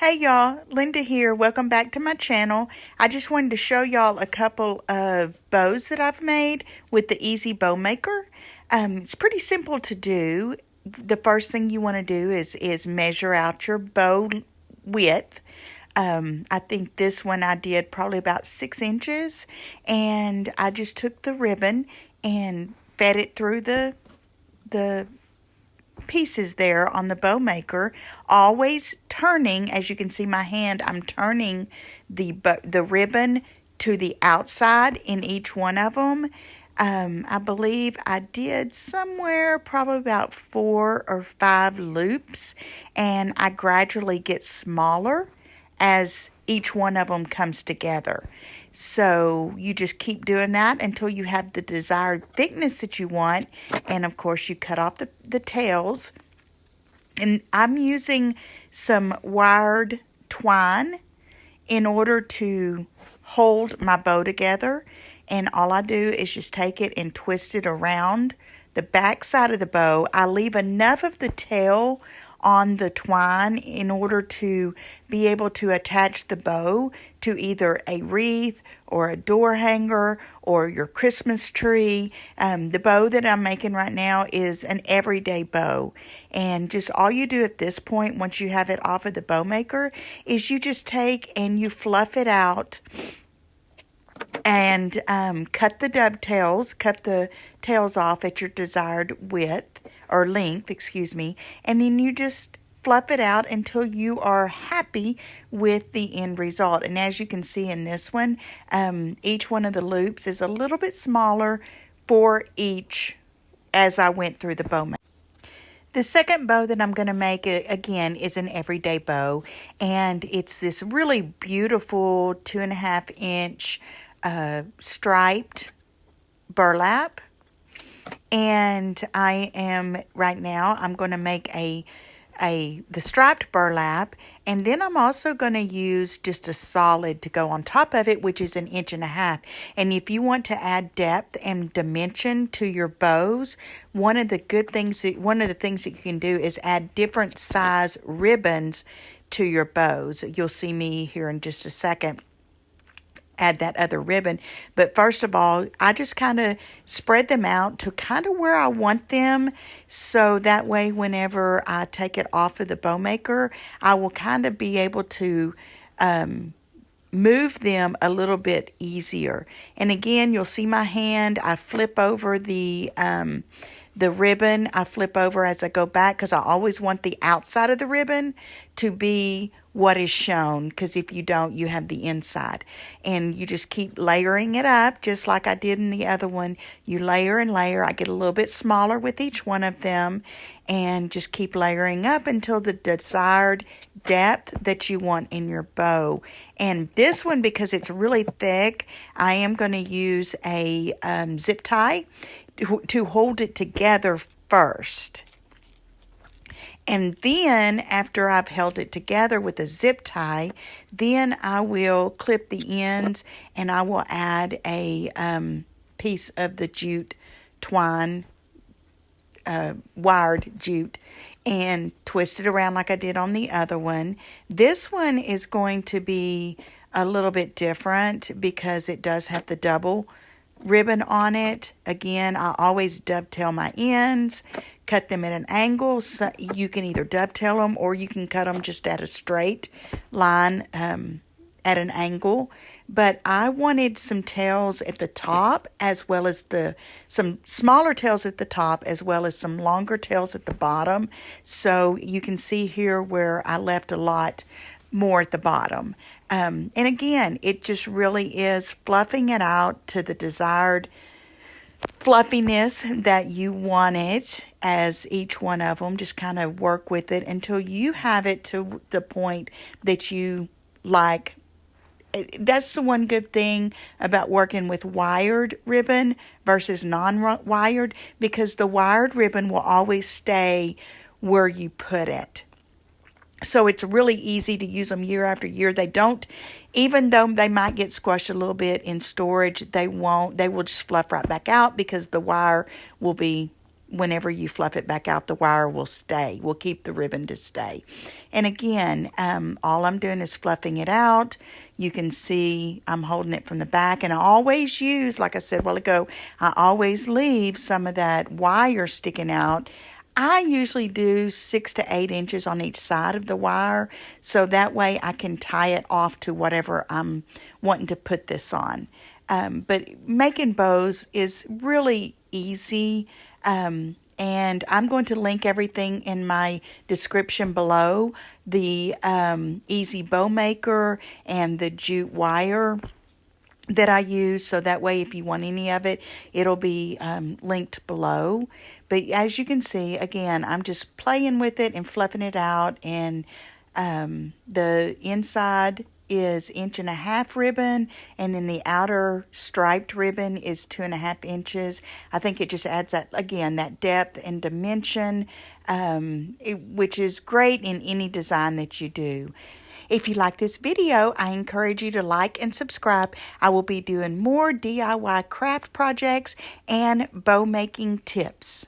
Hey y'all, Linda here. Welcome back to my channel. I just wanted to show y'all a couple of bows that I've made with the Easy Bow Maker. It's pretty simple to do. The first thing you want to do is measure out your bow width. I think this one I did probably about 6 inches, and I just took the ribbon and fed it through the pieces there on the bow maker, always turning. As you can see my hand, I'm turning the ribbon to the outside in each one of them. I believe I did somewhere probably about 4 or 5 loops, and I gradually get smaller as each one of them comes together. So you just keep doing that until you have the desired thickness that you want. And of course you cut off the tails. And I'm using some wired twine in order to hold my bow together. And all I do is just take it and twist it around the back side of the bow. I leave enough of the tail on the twine in order to be able to attach the bow to either a wreath or a door hanger or your Christmas tree. The bow that I'm making right now is an everyday bow, and just all you do at this point once you have it off of the bow maker is you just take and you fluff it out and cut the tails off at your desired width or length, excuse me, and then you just fluff it out until you are happy with the end result. And as you can see in this one, each one of the loops is a little bit smaller for each as I went through the bow. The second bow that I'm going to make, again, is an everyday bow, and it's this really beautiful 2.5-inch striped burlap. And I'm going to make the striped burlap, and then I'm also going to use just a solid to go on top of it, which is 1.5 inches. And if you want to add depth and dimension to your bows, one of the things that you can do is add different size ribbons to your bows. You'll see me here in just a second add that other ribbon. But first of all, I just kind of spread them out to kind of where I want them, so that way whenever I take it off of the bow maker, I will kind of be able to move them a little bit easier. And again, you'll see my hand, I flip over the ribbon. I flip over as I go back because I always want the outside of the ribbon to be what is shown, because if you don't, you have the inside. And you just keep layering it up just like I did in the other one. You layer and layer. I get a little bit smaller with each one of them, and just keep layering up until the desired depth that you want in your bow. And this one, because it's really thick, I am going to use a zip tie to hold it together first. And then after I've held it together with a zip tie, then I will clip the ends, and I will add a piece of the jute twine, wired jute, and twist it around like I did on the other one. This one is going to be a little bit different because it does have the double ribbon on it. Again, I always dovetail my ends, cut them at an angle. So you can either dovetail them or you can cut them just at a straight line at an angle. But I wanted some tails at the top, as well as some smaller tails at the top, as well as some longer tails at the bottom. So you can see here where I left a lot more at the bottom. And again, it just really is fluffing it out to the desired fluffiness that you want it, as each one of them. Just kind of work with it until you have it to the point that you like. That's the one good thing about working with wired ribbon versus non-wired, because the wired ribbon will always stay where you put it. So it's really easy to use them year after year. They don't, even though they might get squashed a little bit in storage, they won't. They will just fluff right back out because the wire will be whenever you fluff it back out, the wire will stay. Will keep the ribbon to stay. And again, all I'm doing is fluffing it out. You can see I'm holding it from the back, and I always use, like I said a while ago, I always leave some of that wire sticking out. I usually do 6 to 8 inches on each side of the wire, so that way I can tie it off to whatever I'm wanting to put this on. But making bows is really easy, and I'm going to link everything in my description below. The easy bow maker and the jute wire that I use, so that way if you want any of it, it'll be linked below. But as you can see, again, I'm just playing with it and fluffing it out, and the inside is 1.5 inch ribbon, and then the outer striped ribbon is 2.5 inches. I think it just adds that, again, that depth and dimension, which is great in any design that you do. If you like this video, I encourage you to like and subscribe. I will be doing more DIY craft projects and bow making tips.